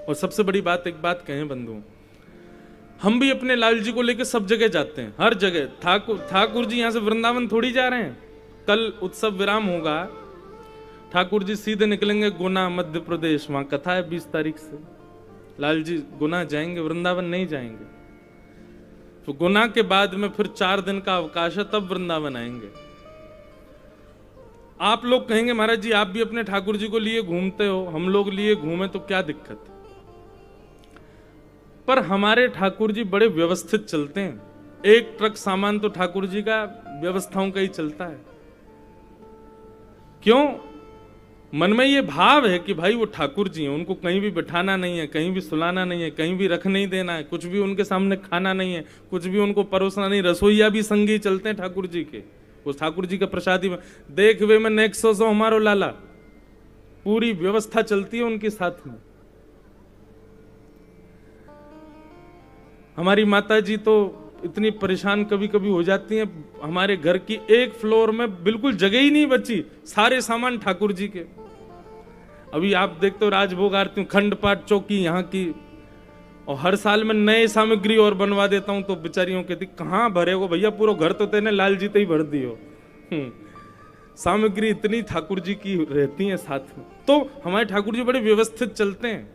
और सबसे बड़ी बात, एक बात कहें बंधु, हम भी अपने लाल जी को लेकर सब जगह जाते हैं, हर जगह। ठाकुर जी यहां से वृंदावन थोड़ी जा रहे हैं। कल उत्सव विराम होगा, ठाकुर जी सीधे निकलेंगे गुना मध्य प्रदेश, वहां कथा है 20 तारीख से। लाल जी गुना जाएंगे, वृंदावन नहीं जाएंगे। तो गुना के बाद में फिर 4 दिन का अवकाश है, तब वृंदावन आएंगे। आप लोग कहेंगे महाराज जी आप भी अपने ठाकुर जी को लिए घूमते हो, हम लोग लिए घूमे तो क्या दिक्कत? पर हमारे ठाकुर जी बड़े व्यवस्थित चलते हैं। एक ट्रक सामान तो ठाकुर जी का व्यवस्थाओं का ही चलता है। क्यों? मन में ये भाव है कि भाई वो ठाकुर जी हैं, उनको कहीं भी बिठाना नहीं है, कहीं भी सुलाना नहीं है, कहीं भी रख नहीं देना है, कुछ भी उनके सामने खाना नहीं है, कुछ भी उनको परोसना नहीं। रसोईया भी संगी चलते हैं ठाकुर जी के, वो ठाकुर जी का प्रसादी में देख वे में नेक्स्ट सो हमारो लाला, पूरी व्यवस्था चलती है उनके साथ में। हमारी माता जी तो इतनी परेशान कभी कभी हो जाती हैं, हमारे घर की एक फ्लोर में बिल्कुल जगह ही नहीं बची, सारे सामान ठाकुर जी के। अभी आप देखते हो राजभोग आरती, खंड पाठ चौकी यहाँ की, और हर साल में नए सामग्री और बनवा देता हूं, तो बेचारियों कहती कहां भरे हो भैया, पूरा घर तो तेने लाल जी तो ही भर दियो। सामग्री इतनी ठाकुर जी की रहती है साथ में। तो हमारे ठाकुर जी बड़े व्यवस्थित चलते हैं,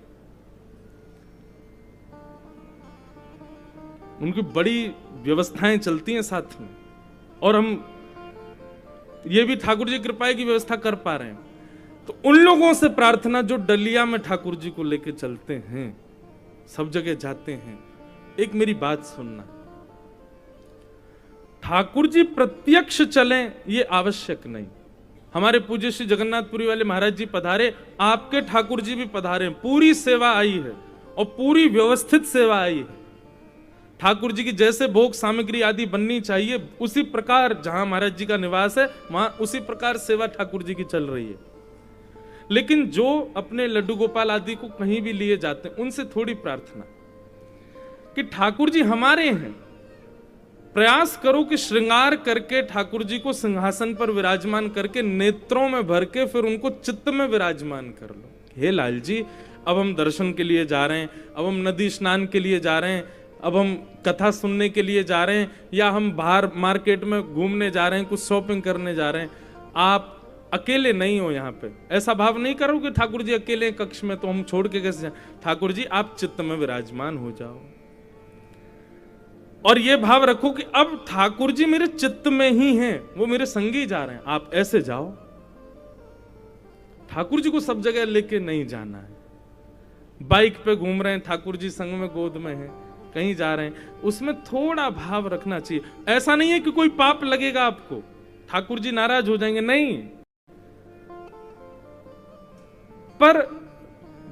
उनकी बड़ी व्यवस्थाएं चलती हैं साथ में, और हम ये भी ठाकुर जी कृपा की व्यवस्था कर पा रहे हैं। तो उन लोगों से प्रार्थना जो डलिया में ठाकुर जी को लेके चलते हैं, सब जगह जाते हैं। एक मेरी बात सुनना, ठाकुर जी प्रत्यक्ष चलें ये आवश्यक नहीं। हमारे पूज्य श्री जगन्नाथपुरी वाले महाराज जी पधारे, आपके ठाकुर जी भी पधारे, पूरी सेवा आई है और पूरी व्यवस्थित सेवा आई है। ठाकुर जी की जैसे भोग सामग्री आदि बननी चाहिए उसी प्रकार, जहां महाराज जी का निवास है वहां उसी प्रकार सेवा ठाकुर जी की चल रही है। लेकिन जो अपने लड्डू गोपाल आदि को कहीं भी लिए जाते हैं, उनसे थोड़ी प्रार्थना कि ठाकुर जी हमारे हैं, प्रयास करो कि श्रृंगार करके ठाकुर जी को सिंहासन पर विराजमान करके नेत्रों में भर के फिर उनको चित्त में विराजमान कर लो। हे लाल जी, अब हम दर्शन के लिए जा रहे हैं, अब हम नदी स्नान के लिए जा रहे हैं, अब हम कथा सुनने के लिए जा रहे हैं, या हम बाहर मार्केट में घूमने जा रहे हैं, कुछ शॉपिंग करने जा रहे हैं, आप अकेले नहीं हो यहाँ पे। ऐसा भाव नहीं करो कि ठाकुर जी अकेले कक्ष में, तो हम छोड़ के कैसे जाएं? ठाकुर जी आप चित्त में विराजमान हो जाओ, और ये भाव रखो कि अब ठाकुर जी मेरे चित्त में ही हैं, वो मेरे संगी जा रहे हैं, आप ऐसे जाओ। ठाकुर जी को सब जगह लेके नहीं जाना है। बाइक पे घूम रहे हैं, ठाकुर जी संग में गोद में है, कहीं जा रहे हैं, उसमें थोड़ा भाव रखना चाहिए। ऐसा नहीं है कि कोई पाप लगेगा आपको, ठाकुर जी नाराज हो जाएंगे, नहीं, पर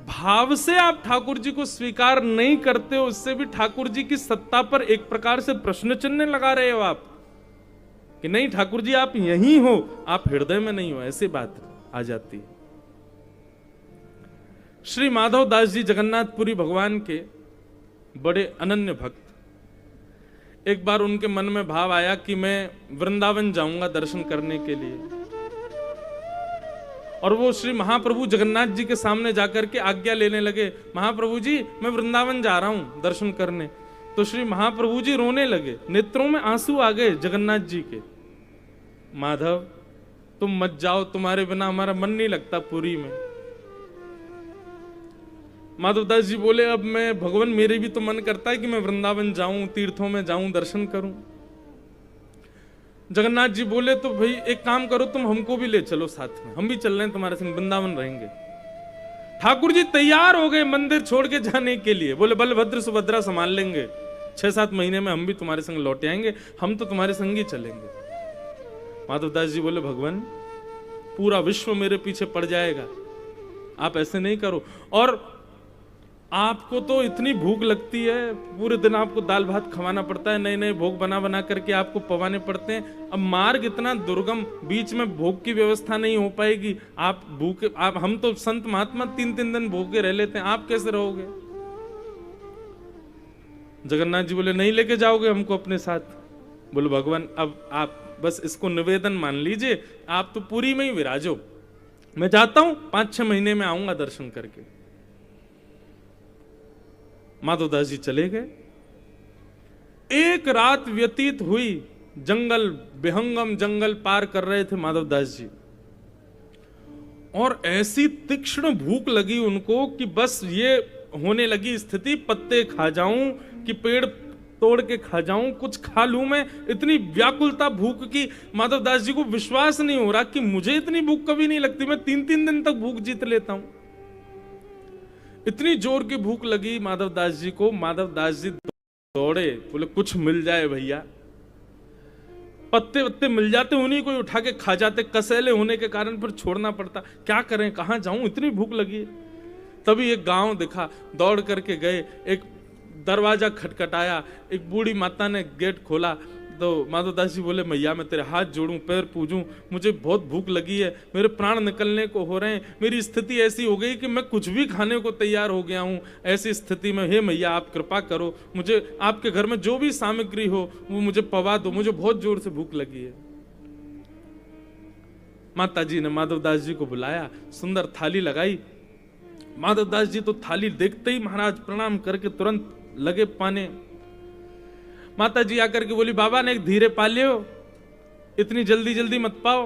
भाव से आप ठाकुर जी को स्वीकार नहीं करते हो, उससे भी ठाकुर जी की सत्ता पर एक प्रकार से प्रश्न चिन्ह लगा रहे हो आप, कि नहीं ठाकुर जी आप यहीं हो, आप हृदय में नहीं हो, ऐसी बात आ जाती है। श्री माधव दास जी जगन्नाथपुरी भगवान के बड़े अनन्य भक्त, एक बार उनके मन में भाव आया कि मैं वृंदावन जाऊंगा दर्शन करने के लिए, और वो श्री महाप्रभु जगन्नाथ जी के सामने जाकर के आज्ञा लेने लगे, महाप्रभु जी मैं वृंदावन जा रहा हूं दर्शन करने। तो श्री महाप्रभु जी रोने लगे, नेत्रों में आंसू आ गए जगन्नाथ जी के। माधव तुम मत जाओ, तुम्हारे बिना हमारा मन नहीं लगता पुरी में। माधवदास जी बोले अब मैं, भगवान मेरे भी तो मन करता है कि मैं वृंदावन जाऊं, तीर्थों में जाऊं, दर्शन करूं। जगन्नाथ जी बोले तो भाई एक काम करो, तुम हमको भी ले चलो साथ में, हम भी चल रहे हैं तुम्हारे संग, वृंदावन रहेंगे। ठाकुर जी तैयार हो गए मंदिर छोड़ के जाने के लिए, बोले बलभद्र सुभद्रा संभाल लेंगे, 6-7 महीने में हम भी तुम्हारे संग लौट आएंगे, हम तो तुम्हारे संग ही चलेंगे। माधवदास जी बोले भगवान पूरा विश्व मेरे पीछे पड़ जाएगा, आप ऐसे नहीं करो, और आपको तो इतनी भूख लगती है, पूरे दिन आपको दाल भात खवाना पड़ता है, नए नए भोग बना बना करके आपको पवाने पड़ते हैं। अब मार्ग इतना दुर्गम, बीच में भोग की व्यवस्था नहीं हो पाएगी, आप भूखे, आप हम तो संत महात्मा 3-3 दिन भूखे रह लेते हैं, आप कैसे रहोगे? जगन्नाथ जी बोले नहीं लेके जाओगे हमको अपने साथ? बोले भगवान अब आप बस इसको निवेदन मान लीजिए, आप तो पुरी में ही विराजो, मैं जाता हूं, 5-6 महीने में आऊंगा दर्शन करके। माधवदास जी चले गए। एक रात व्यतीत हुई, जंगल, विहंगम जंगल पार कर रहे थे माधवदास जी, और ऐसी तीक्ष्ण भूख लगी उनको कि बस ये होने लगी स्थिति, पत्ते खा जाऊं कि पेड़ तोड़ के खा जाऊं, कुछ खा लूं मैं। इतनी व्याकुलता भूख की, माधवदास जी को विश्वास नहीं हो रहा कि मुझे इतनी भूख कभी नहीं लगती, मैं 3-3 दिन तक भूख जीत लेता हूं। इतनी जोर की भूख लगी माधवदास जी को। माधवदास जी दौड़े, बोले कुछ मिल जाए भैया। पत्ते वत्ते मिल जाते, उन्हीं को उठा के खा जाते, कसैले होने के कारण फिर छोड़ना पड़ता। क्या करें, कहां जाऊं, इतनी भूख लगी। तभी एक गांव दिखा, दौड़ करके गए, एक दरवाजा खटखटाया, एक बूढ़ी माता ने गेट खोला। तो माधवदास जी बोले, मैया मैं तेरे हाथ जोड़ूं, पैर पूजूं, मुझे बहुत भूख लगी है, मेरे प्राण निकलने को हो रहे हैं, मेरी स्थिति ऐसी हो गई कि मैं कुछ भी खाने को तैयार हो गया हूं। ऐसी स्थिति में हे मैया आप कृपा करो, मुझे आपके घर में जो भी सामग्री हो वो मुझे पवा दो, मुझे बहुत जोर से भूख लगी है। माता जी ने माधवदास जी को बुलाया, सुंदर थाली लगाई। माधवदास जी तो थाली देखते ही महाराज प्रणाम करके तुरंत लगे पाने। माता जी आकर के बोली, बाबा ने एक धीरे पा लियो, इतनी जल्दी जल्दी मत पाओ।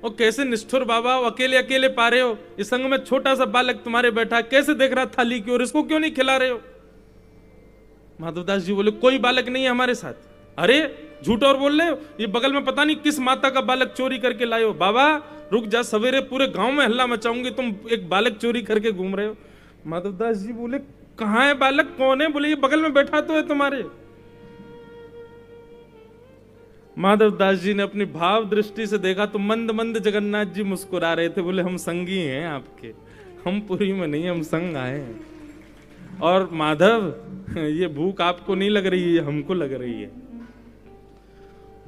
और कैसे निष्ठुर बाबा, अकेले अकेले पा रहे हो, इस संग में छोटा सा बालक तुम्हारे बैठा, कैसे देख रहा थाली की ओर, इसको क्यों नहीं खिला रहे हो? माधवदास जी बोले, कोई बालक नहीं है हमारे साथ। अरे झूठ और बोल रहे हो, ये बगल में पता नहीं किस माता का बालक चोरी करके लाए हो। बाबा रुक जा, सवेरे पूरे गांव में हल्ला मचाऊंगी, तुम एक बालक चोरी करके घूम रहे हो। माधवदास जी बोले, कहां है बालक, कौन है? बोले, ये बगल में बैठा तो है तुम्हारे। माधवदास जी ने अपनी भाव दृष्टि से देखा तो मंद मंद जगन्नाथ जी मुस्कुरा रहे थे। बोले, हम संगी हैं आपके, हम पुरी में नहीं, हम संग आए हैं। और माधव ये भूख आपको नहीं लग रही है, हमको लग रही है।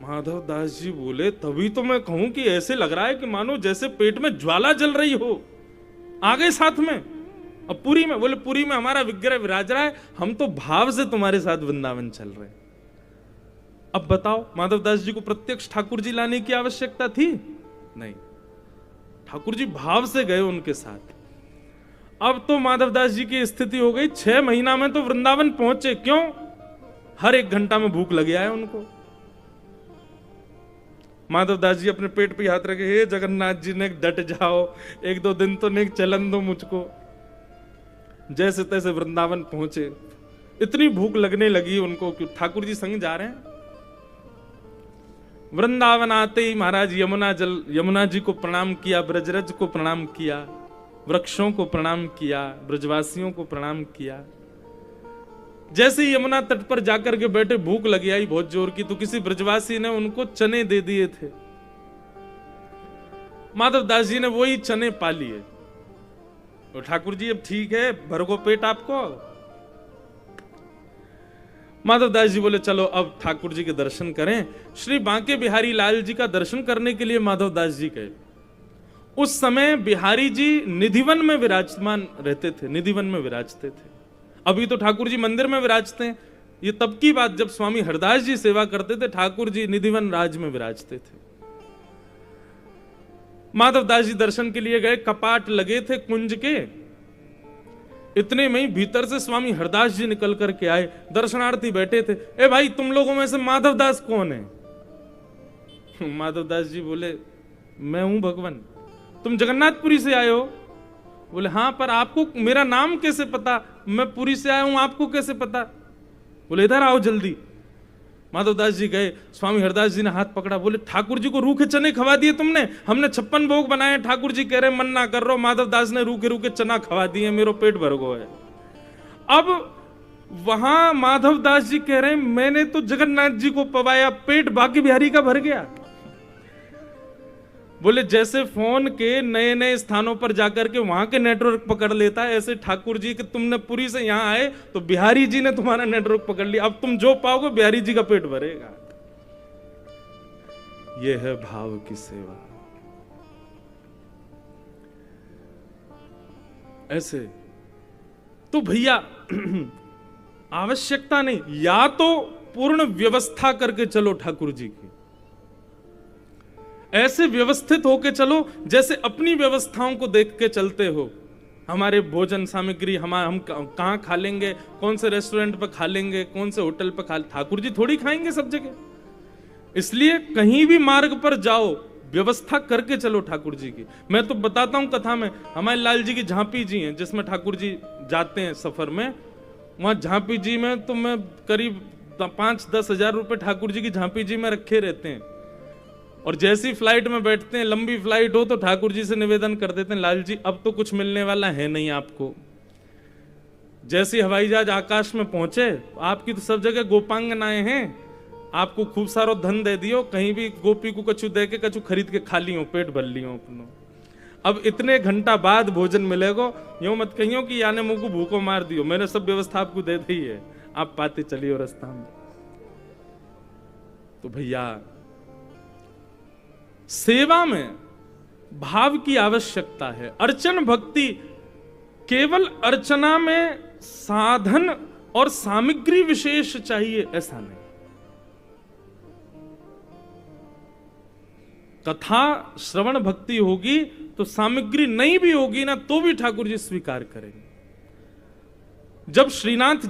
माधवदास जी बोले, तभी तो मैं कहूं कि ऐसे लग रहा है कि मानो जैसे पेट में ज्वाला जल रही हो। आ गए साथ में। अब पुरी में? बोले, पुरी में हमारा विग्रह विराज रहा है, हम तो भाव से तुम्हारे साथ वृंदावन चल रहे हैं। अब बताओ, माधवदास जी को प्रत्यक्ष ठाकुर जी लाने की आवश्यकता थी? नहीं, ठाकुर जी भाव से गए उनके साथ। अब तो माधवदास जी की स्थिति हो गई, 6 महीना में तो वृंदावन पहुंचे। क्यों? हर 1 घंटा में भूख लग गया है उनको। माधवदास जी अपने पेट पे हाथ रखे, हे जगन्नाथ जी ने डट जाओ, 1-2 दिन तो ने चलन दो मुझको। जैसे तैसे वृंदावन पहुंचे। इतनी भूख लगने लगी उनको कि ठाकुर जी संग जा रहे हैं। वृंदावन आते ही महाराज यमुना जी को प्रणाम किया, ब्रजरज को प्रणाम किया, वृक्षों को प्रणाम किया, ब्रजवासियों को प्रणाम किया। जैसे ही यमुना तट पर जाकर के बैठे, भूख लगी आई बहुत जोर की, तो किसी ब्रजवासी ने उनको चने दे दिए थे। माधवदास जी ने वही चने पा लिए। तो ठाकुर जी अब ठीक है, भरगो पेट आपको। माधवदास जी बोले, चलो अब ठाकुर जी के दर्शन करें। श्री बांके बिहारी लाल जी का दर्शन करने के लिए माधवदास जी गए। उस समय बिहारी जी निधिवन में विराजमान रहते थे, निधिवन में विराजते थे। अभी तो ठाकुर जी मंदिर में विराजते हैं। ये तब की बात जब स्वामी हरदास जी सेवा करते थे, ठाकुर जी निधिवन राज में विराजते थे। माधवदास जी दर्शन के लिए गए, कपाट लगे थे कुंज के। इतने में ही भीतर से स्वामी हरदास जी निकल करके आए, दर्शनार्थी बैठे थे। ए भाई, तुम लोगों में से माधवदास कौन है? माधवदास जी बोले, मैं हूं भगवान। तुम जगन्नाथपुरी से आए हो? बोले, हाँ, पर आपको मेरा नाम कैसे पता? मैं पुरी से आया हूं, आपको कैसे पता? बोले, इधर आओ जल्दी। माधवदास जी गए, स्वामी हरदास जी ने हाथ पकड़ा। बोले, ठाकुर जी को रूखे चने खवा दिए तुमने? हमने 56 भोग बनाए, ठाकुर जी कह रहे मन ना कर रहो। माधवदास ने रूखे रूखे चना खवा दिए, मेरो पेट भर गो है। अब वहां माधवदास जी कह रहे, मैंने तो जगन्नाथ जी को पवाया, पेट बाकी बिहारी का भर गया। बोले, जैसे फोन के नए नए स्थानों पर जाकर के वहां के नेटवर्क पकड़ लेता है, ऐसे ठाकुर जी कि तुमने पुरी से यहां आए तो बिहारी जी ने तुम्हारा नेटवर्क पकड़ लिया। अब तुम जो पाओगे बिहारी जी का पेट भरेगा। यह है भाव की सेवा। ऐसे तो भैया आवश्यकता नहीं, या तो पूर्ण व्यवस्था करके चलो ठाकुर जी की। ऐसे व्यवस्थित होके चलो जैसे अपनी व्यवस्थाओं को देख के चलते हो। हमारे भोजन सामग्री हम कहाँ खा लेंगे, कौन से रेस्टोरेंट पर खा लेंगे, कौन से होटल पर खा, ठाकुर जी थोड़ी खाएंगे सब जगह। इसलिए कहीं भी मार्ग पर जाओ व्यवस्था करके चलो ठाकुर जी की। मैं तो बताता हूं कथा में, हमारे लाल जी की झांपी जी हैं जिसमें ठाकुर जी जाते हैं सफर में, वहां झांपी जी में तो मैं करीब 5-10 हजार रुपए ठाकुर जी की झांपी जी में रखे रहते हैं। और जैसी फ्लाइट में बैठते हैं, लंबी फ्लाइट हो तो ठाकुर जी से निवेदन कर देते हैं, लाल जी अब तो कुछ मिलने वाला है नहीं आपको। जैसे हवाई जहाज आकाश में पहुंचे, आपकी तो सब जगह गोपांगनाएं हैं, आपको खूब सारो धन दे दियो, कहीं भी गोपी को कछु दे के कछु खरीद के खा लियो, पेट भर लियो अपनो। अब इतने घंटा बाद भोजन मिलेगा, यूं मत कहियो कि याने मुंह को भूखो मार दियो, मैंने सब व्यवस्था आपको दे दी है, आप पाते चलिए रास्ता में। तो भैया सेवा में भाव की आवश्यकता है। अर्चन भक्ति केवल अर्चना में साधन और सामग्री विशेष चाहिए ऐसा नहीं। कथा श्रवण भक्ति होगी तो सामग्री नहीं भी होगी ना तो भी ठाकुर जी स्वीकार करेंगे। जब श्रीनाथ जी